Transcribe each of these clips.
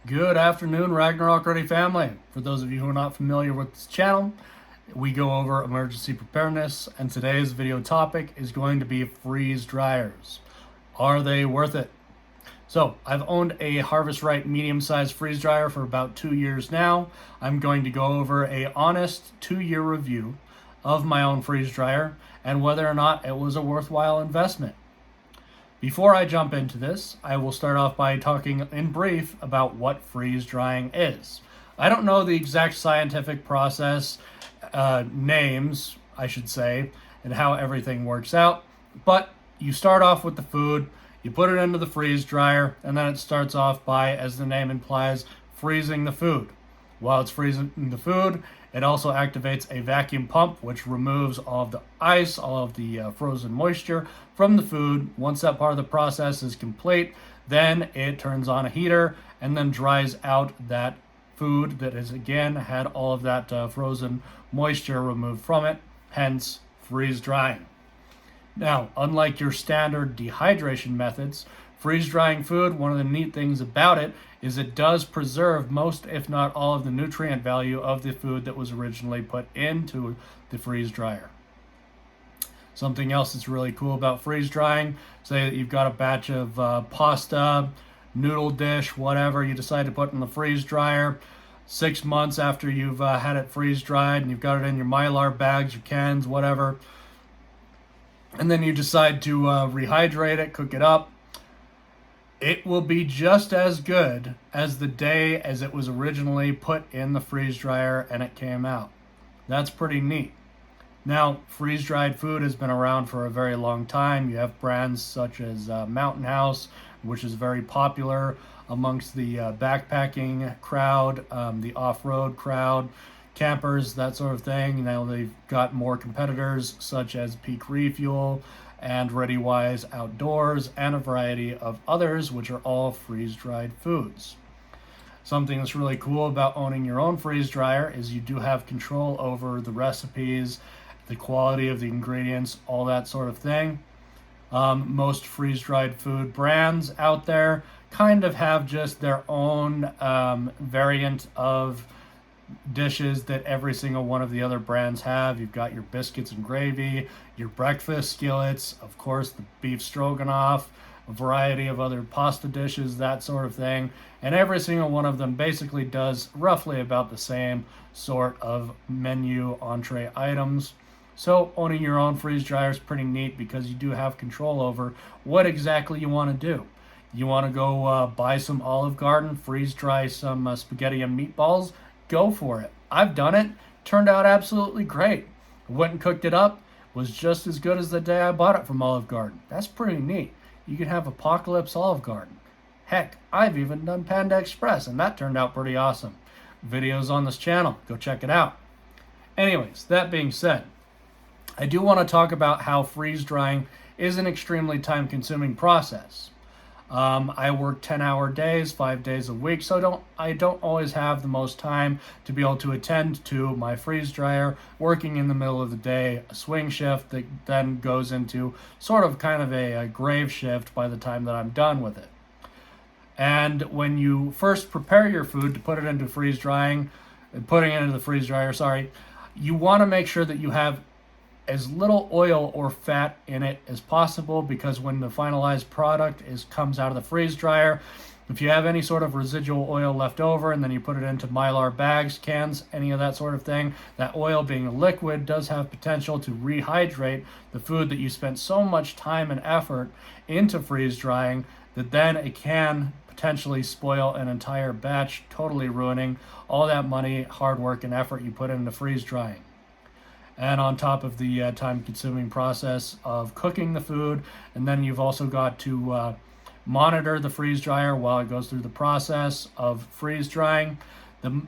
Good afternoon, Ragnarok Ready family. For those of you who are not familiar with this channel, we go over emergency preparedness, and today's video topic is going to be freeze dryers. Are they worth it? So, I've owned a Harvest Right medium-sized freeze dryer for about 2 years now. I'm going to go over a honest 2-year review of my own freeze dryer and whether or not it was a worthwhile investment. Before I jump into this, I will start off by talking in brief about what freeze drying is. I don't know the exact scientific process, names, I should say, and how everything works out, but you start off with the food, you put it into the freeze dryer, and then it starts off by, as the name implies, freezing the food. While it's freezing the food, it also activates a vacuum pump, which removes all of the ice, all of the frozen moisture from the food. Once that part of the process is complete, then it turns on a heater and then dries out that food that has again had all of that frozen moisture removed from it, hence freeze drying. Now, unlike your standard dehydration methods, freeze drying food, one of the neat things about it is it does preserve most, if not all, of the nutrient value of the food that was originally put into the freeze dryer. Something else that's really cool about freeze drying, say that you've got a batch of pasta, noodle dish, whatever, you decide to put in the freeze dryer. 6 months after you've had it freeze dried and you've got it in your Mylar bags, your cans, whatever, and then you decide to rehydrate it, cook it up, it will be just as good as the day as it was originally put in the freeze dryer and it came out. That's pretty neat. Now, freeze-dried food has been around for a very long time. You have brands such as Mountain House, which is very popular amongst the backpacking crowd, the off-road crowd, campers, that sort of thing. Now they've got more competitors such as Peak Refuel and ReadyWise Outdoors, and a variety of others, which are all freeze-dried foods. Something that's really cool about owning your own freeze dryer is you do have control over the recipes, the quality of the ingredients, all that sort of thing. Most freeze-dried food brands out there kind of have just their own variant of dishes that every single one of the other brands have. You've got your biscuits and gravy, your breakfast skillets, of course the beef stroganoff, a variety of other pasta dishes, that sort of thing, and every single one of them basically does roughly about the same sort of menu entree items. So owning your own freeze dryer is pretty neat because you do have control over what exactly you want to do. You want to go buy some Olive Garden, freeze dry some spaghetti and meatballs, go for it. I've done it. Turned out absolutely great. Went and cooked it up. Was just as good as the day I bought it from Olive Garden. That's pretty neat. You can have Apocalypse Olive Garden. Heck, I've even done Panda Express, and that turned out pretty awesome. Videos on this channel. Go check it out. Anyways, that being said, I do want to talk about how freeze drying is an extremely time-consuming process. I work 10-hour days, 5 days a week, so I don't always have the most time to be able to attend to my freeze dryer, working in the middle of the day, a swing shift that then goes into sort of kind of a grave shift by the time that I'm done with it. And when you first prepare your food to put it into freeze drying, putting it into the freeze dryer, you want to make sure that you have as little oil or fat in it as possible, because when the finalized product comes out of the freeze dryer, if you have any sort of residual oil left over and then you put it into Mylar bags, cans, any of that sort of thing, that oil being a liquid does have potential to rehydrate the food that you spent so much time and effort into freeze drying that then it can potentially spoil an entire batch, totally ruining all that money, hard work, and effort you put into freeze drying. And on top of the time-consuming process of cooking the food, and then you've also got to monitor the freeze dryer while it goes through the process of freeze drying. The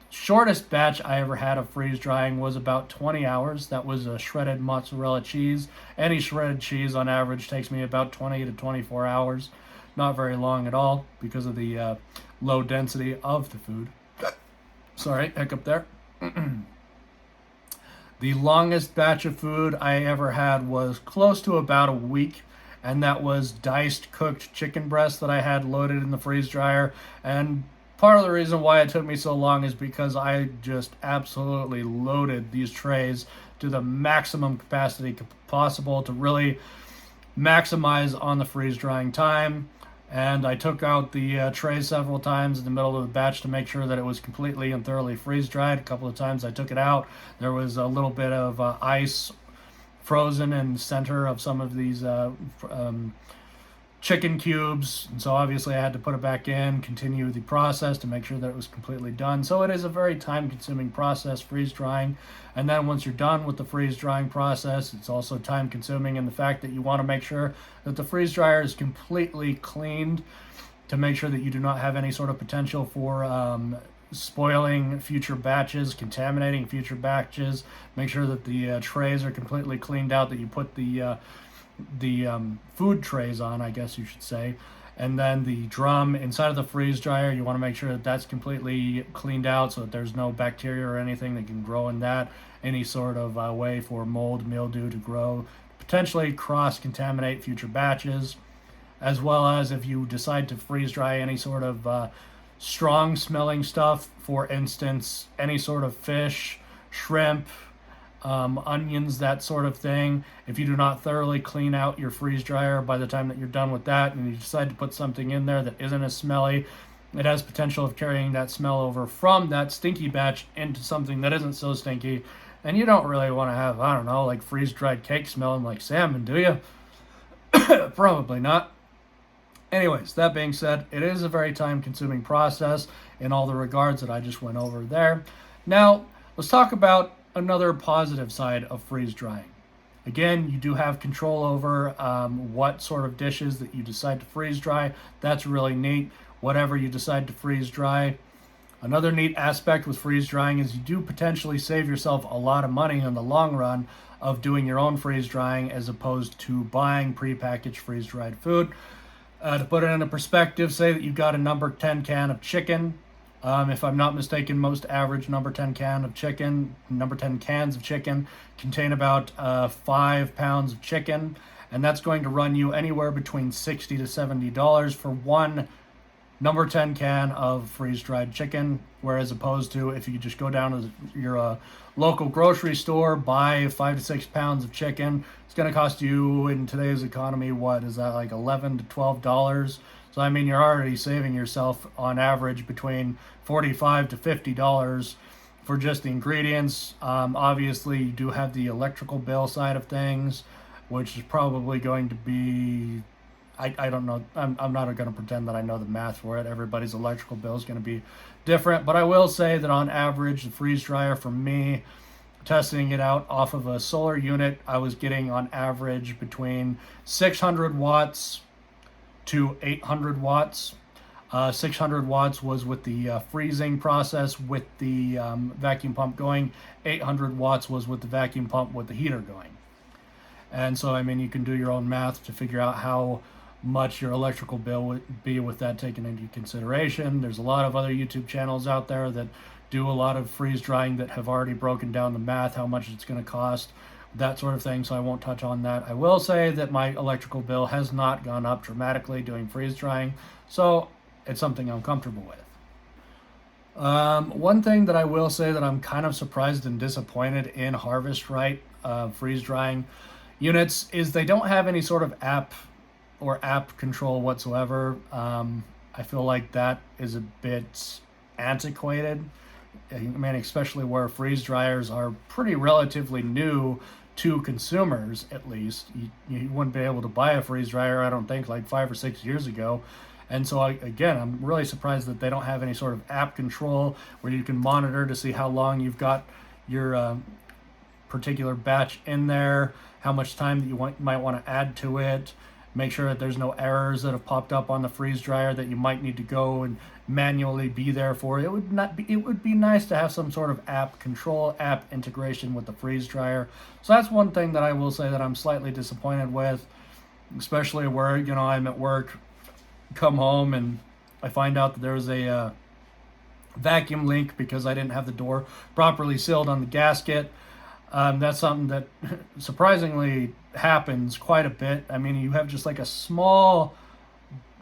shortest batch I ever had of freeze drying was about 20 hours. That was a shredded mozzarella cheese. Any shredded cheese on average takes me about 20 to 24 hours. Not very long at all because of the low density of the food. Sorry, hiccup there. The longest batch of food I ever had was close to about a week, and that was diced cooked chicken breast that I had loaded in the freeze dryer. And Part of the reason why it took me so long is because I just absolutely loaded these trays to the maximum capacity possible to really maximize on the freeze drying time. And I took out the tray several times in the middle of the batch to make sure that it was completely and thoroughly freeze dried. A couple of times I took it out. There was a little bit of ice frozen in the center of some of these chicken cubes, and so obviously I had to put it back in, continue the process to make sure that it was completely done. So it is a very time consuming process, freeze drying. And then once you're done with the freeze drying process, it's also time consuming in the fact that you want to make sure that the freeze dryer is completely cleaned to make sure that you do not have any sort of potential for spoiling future batches, contaminating future batches. Make sure that the trays are completely cleaned out, that you put the food trays on, I guess you should say. And then the drum inside of the freeze dryer, you want to make sure that that's completely cleaned out so that there's no bacteria or anything that can grow in that, any sort of way for mold, mildew to grow, potentially cross-contaminate future batches, as well as if you decide to freeze dry any sort of strong smelling stuff, for instance, any sort of fish, shrimp, onions, that sort of thing. If you do not thoroughly clean out your freeze dryer by the time that you're done with that, and you decide to put something in there that isn't as smelly, it has potential of carrying that smell over from that stinky batch into something that isn't so stinky. And you don't really want to have, I don't know, like freeze dried cake smelling like salmon, do you? Probably not. Anyways, that being said, it is a very time consuming process in all the regards that I just went over there. Now, let's talk about another positive side of freeze drying. Again, you do have control over what sort of dishes that you decide to freeze dry. That's really neat. Whatever you decide to freeze dry. Another neat aspect with freeze drying is you do potentially save yourself a lot of money in the long run of doing your own freeze drying as opposed to buying prepackaged freeze dried food. To put it into perspective, say that you've got a number 10 can of chicken. If I'm not mistaken, most average number 10 cans of chicken contain about 5 pounds of chicken, and that's going to run you anywhere between $60 to $70 for one number 10 can of freeze-dried chicken, whereas opposed to if you just go down to your local grocery store, buy 5 to 6 pounds of chicken, it's going to cost you, in today's economy, what is that, like $11 to $12? So I mean, you're already saving yourself on average between $45 to $50 for just the ingredients. Obviously, you do have the electrical bill side of things, which is probably going to be, I don't know, I'm not going to pretend that I know the math for it. Everybody's electrical bill is going to be different, but I will say that on average, the freeze dryer for me, testing it out off of a solar unit, I was getting on average between 600 watts to 800 watts. 600 watts was with the freezing process with the vacuum pump going. 800 watts was with the vacuum pump with the heater going. And so, I mean, you can do your own math to figure out how much your electrical bill would be with that taken into consideration. There's a lot of other YouTube channels out there that do a lot of freeze drying that have already broken down the math, how much it's going to cost, that sort of thing, so I won't touch on that. I will say that my electrical bill has not gone up dramatically doing freeze drying, so it's something I'm comfortable with. One thing that I will say that I'm kind of surprised and disappointed in Harvest Right freeze drying units is they don't have any sort of app control whatsoever. I feel like that is a bit antiquated. I mean, especially where freeze dryers are pretty relatively new to consumers, at least. You wouldn't be able to buy a freeze dryer, I don't think, like 5 or 6 years ago. And so, again, I'm really surprised that they don't have any sort of app control where you can monitor to see how long you've got your particular batch in there, how much time that you might want to add to it, make sure that there's no errors that have popped up on the freeze dryer that you might need to go and manually be there for. It would be nice to have some sort of app control, app integration with the freeze dryer. So that's one thing that I will say that I'm slightly disappointed with, especially where, you know, I'm at work, come home, and I find out that there's a vacuum leak because I didn't have the door properly sealed on the gasket. That's something that surprisingly happens quite a bit. I mean, you have just like a small,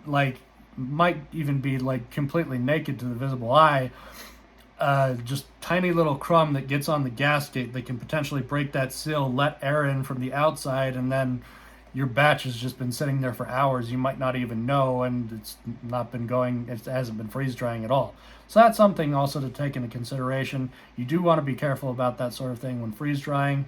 like, might even be like completely naked to the visible eye, just tiny little crumb that gets on the gasket that can potentially break that seal, let air in from the outside, and then your batch has just been sitting there for hours. You might not even know, and it's not been going, it hasn't been freeze drying at all. So that's something also to take into consideration. You do want to be careful about that sort of thing when freeze drying.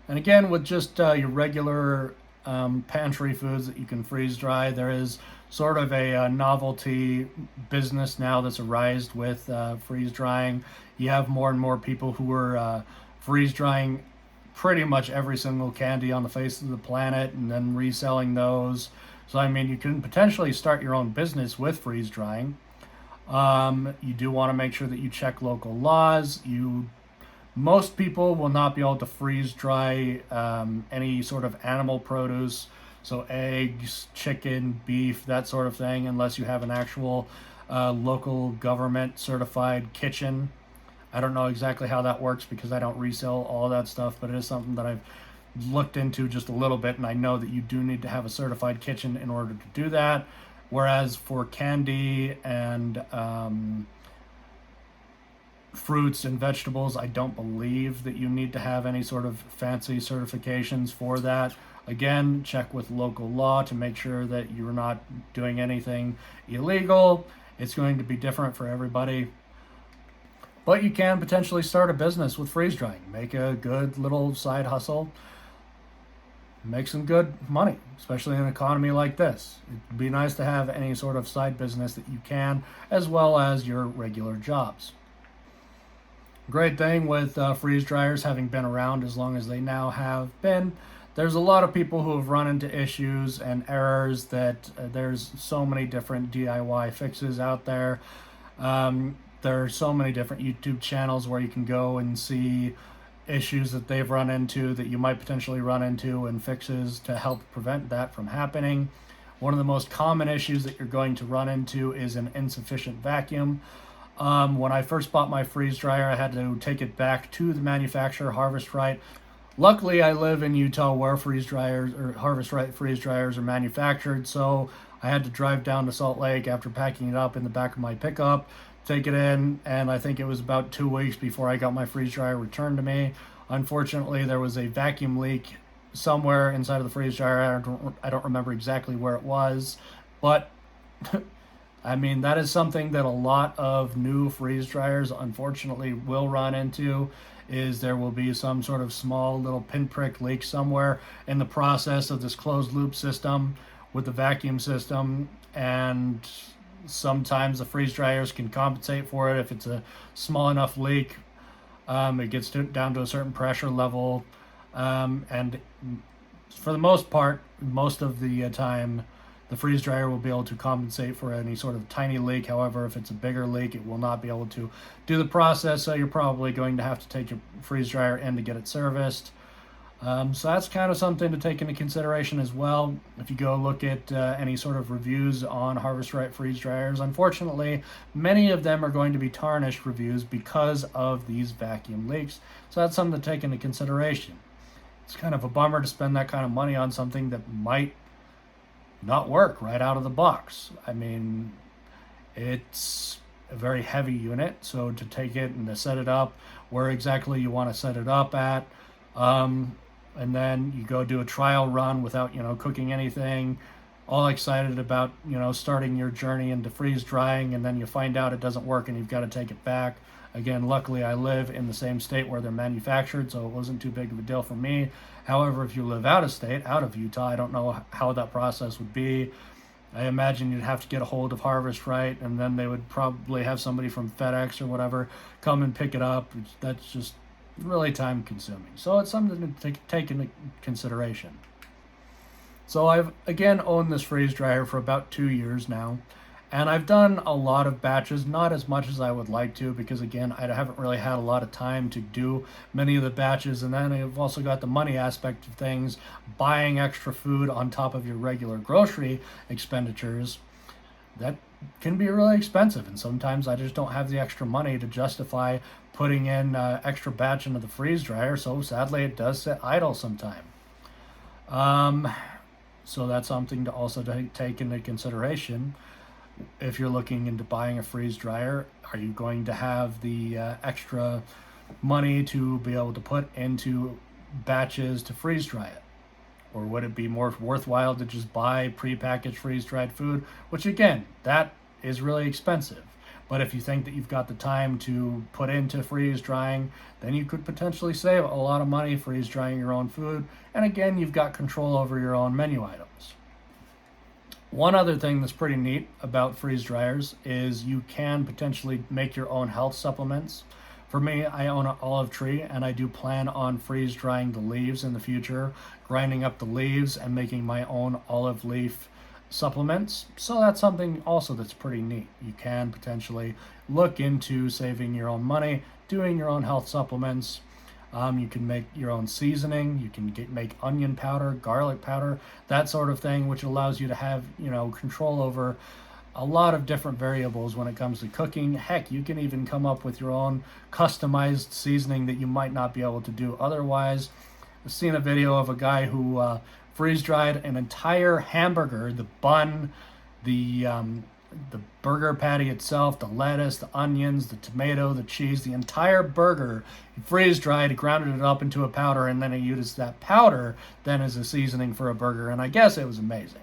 And again, with just your regular pantry foods that you can freeze dry, there is sort of a novelty business now that's arisen with freeze drying. You have more and more people who are freeze drying pretty much every single candy on the face of the planet and then reselling those. So, I mean, you can potentially start your own business with freeze drying. You do want to make sure that you check local laws. Most people will not be able to freeze dry any sort of animal produce, so eggs, chicken, beef, that sort of thing, unless you have an actual local government certified kitchen. I don't know exactly how that works because I don't resell all that stuff, but it is something that I've looked into just a little bit, and I know that you do need to have a certified kitchen in order to do that. Whereas for candy and fruits and vegetables, I don't believe that you need to have any sort of fancy certifications for that. Again, check with local law to make sure that you're not doing anything illegal. It's going to be different for everybody. But you can potentially start a business with freeze drying. Make a good little side hustle. Make some good money, especially in an economy like this. It'd be nice to have any sort of side business that you can, as well as your regular jobs. Great thing with freeze dryers having been around as long as they now have been, there's a lot of people who have run into issues and errors that there's so many different DIY fixes out there. There are so many different YouTube channels where you can go and see issues that they've run into that you might potentially run into and fixes to help prevent that from happening. One of the most common issues that you're going to run into is an insufficient vacuum. When I first bought my freeze dryer, I had to take it back to the manufacturer, Harvest Right. Luckily, I live in Utah where freeze dryers or Harvest Right freeze dryers are manufactured, so I had to drive down to Salt Lake after packing it up in the back of my pickup, take it in, and I think it was about 2 weeks before I got my freeze dryer returned to me. Unfortunately, there was a vacuum leak somewhere inside of the freeze dryer. I don't remember exactly where it was, but I mean, that is something that a lot of new freeze dryers unfortunately will run into, is there will be some sort of small little pinprick leak somewhere in the process of this closed loop system with the vacuum system, and sometimes the freeze dryers can compensate for it if it's a small enough leak. It gets down to a certain pressure level, and for the most part, most of the time, the freeze dryer will be able to compensate for any sort of tiny leak. However, if it's a bigger leak, it will not be able to do the process, so you're probably going to have to take your freeze dryer in to get it serviced. So that's kind of something to take into consideration as well. If you go look at any sort of reviews on Harvest Right freeze dryers, unfortunately, many of them are going to be tarnished reviews because of these vacuum leaks. So that's something to take into consideration. It's kind of a bummer to spend that kind of money on something that might not work right out of the box. I mean, it's a very heavy unit, so to take it and to set it up where exactly you want to set it up at, and then you go do a trial run without, cooking anything, all excited about, starting your journey into freeze drying, and then you find out it doesn't work and you've got to take it back. Again, luckily I live in the same state where they're manufactured, so it wasn't too big of a deal for me. However, if you live out of state, out of Utah, I don't know how that process would be. I imagine you'd have to get a hold of Harvest Right, and then they would probably have somebody from FedEx or whatever come and pick it up. That's just really time consuming. So it's something to take into consideration. So I've again owned this freeze dryer for about 2 years now, and I've done a lot of batches, not as much as I would like to, because again, I haven't really had a lot of time to do many of the batches. And then I've also got the money aspect of things, buying extra food on top of your regular grocery expenditures. That can be really expensive, and sometimes I just don't have the extra money to justify putting in extra batch into the freeze dryer, so sadly it does sit idle sometime. So that's something to also take into consideration. If you're looking into buying a freeze dryer, are you going to have the extra money to be able to put into batches to freeze dry it? Or would it be more worthwhile to just buy prepackaged freeze dried food, which again, that is really expensive. But if you think that you've got the time to put into freeze drying, then you could potentially save a lot of money freeze drying your own food. And again, you've got control over your own menu items. One other thing that's pretty neat about freeze dryers is you can potentially make your own health supplements. For me, I own an olive tree and I do plan on freeze drying the leaves in the future, grinding up the leaves and making my own olive leaf supplements. So that's something also that's pretty neat. You can potentially look into saving your own money, doing your own health supplements. You can make your own seasoning. You can make onion powder, garlic powder, that sort of thing, which allows you to have, control over a lot of different variables when it comes to cooking. Heck, you can even come up with your own customized seasoning that you might not be able to do otherwise. I've seen a video of a guy who freeze dried an entire hamburger, the bun, the burger patty itself, the lettuce, the onions, the tomato, the cheese, the entire burger. He freeze dried, grounded it up into a powder, and then he used that powder then as a seasoning for a burger. And I guess it was amazing.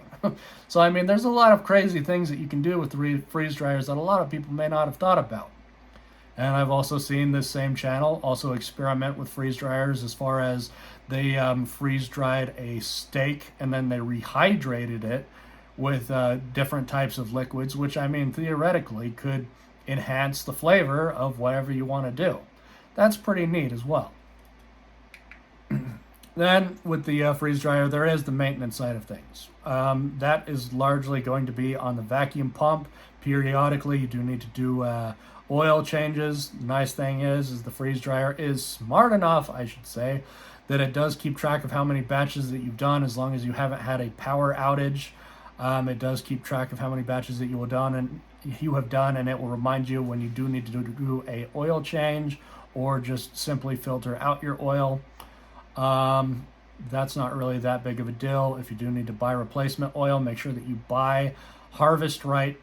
So, I mean, there's a lot of crazy things that you can do with the freeze dryers that a lot of people may not have thought about. And I've also seen this same channel also experiment with freeze dryers as far as they freeze dried a steak and then they rehydrated it with different types of liquids, which, I mean, theoretically could enhance the flavor of whatever you want to do. That's pretty neat as well. Then with the freeze dryer, there is the maintenance side of things. That is largely going to be on the vacuum pump. Periodically, you do need to do oil changes. The nice thing is the freeze dryer is smart enough, I should say, that it does keep track of how many batches that you've done as long as you haven't had a power outage. It does keep track of how many batches that you have done, and it will remind you when you do need to do a oil change or just simply filter out your oil. That's not really that big of a deal. If you do need to buy replacement oil, make sure that you buy Harvest Right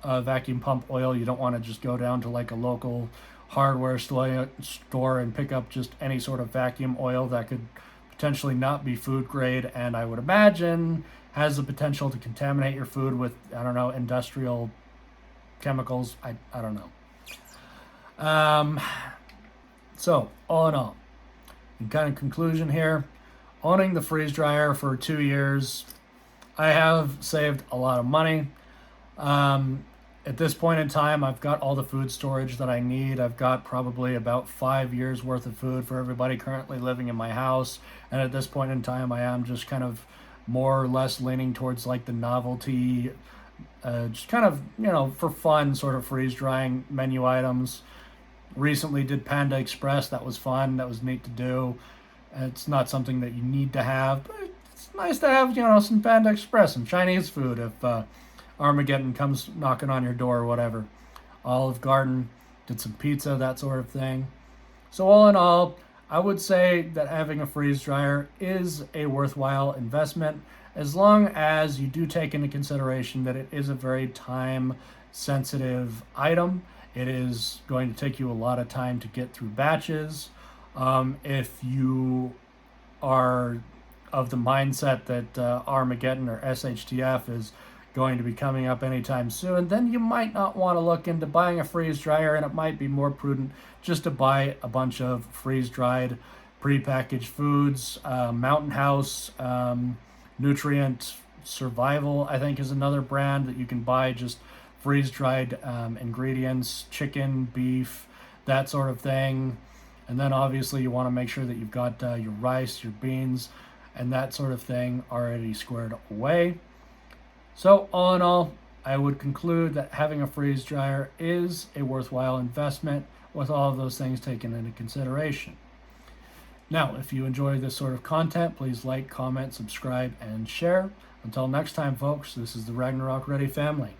vacuum pump oil. You don't want to just go down to like a local hardware store and pick up just any sort of vacuum oil that could potentially not be food grade, and I would imagine has the potential to contaminate your food with, I don't know, industrial chemicals. I don't know. So all in all, in kind of conclusion here, owning the freeze dryer for 2 years, I have saved a lot of money. At this point in time, I've got all the food storage that I need. I've got probably about 5 years worth of food for everybody currently living in my house. And at this point in time, I am just kind of more or less leaning towards like the novelty, just kind of, for fun sort of freeze drying menu items. Recently did Panda Express. That was fun. That was neat to do. It's not something that you need to have, but it's nice to have, some Panda Express, some Chinese food if Armageddon comes knocking on your door or whatever. Olive Garden did some pizza, that sort of thing. So all in all, I would say that having a freeze dryer is a worthwhile investment as long as you do take into consideration that it is a very time sensitive item. It is going to take you a lot of time to get through batches. If you are of the mindset that Armageddon or SHTF is going to be coming up anytime soon, then you might not want to look into buying a freeze dryer, and it might be more prudent just to buy a bunch of freeze-dried prepackaged foods. Mountain House, Nutrient Survival, I think, is another brand that you can buy just freeze-dried ingredients, chicken, beef, that sort of thing. And then obviously you want to make sure that you've got your rice, your beans, and that sort of thing already squared away. So all in all, I would conclude that having a freeze dryer is a worthwhile investment with all of those things taken into consideration. Now, if you enjoy this sort of content, please like, comment, subscribe, and share. Until next time, folks, this is the Ragnarok Ready family.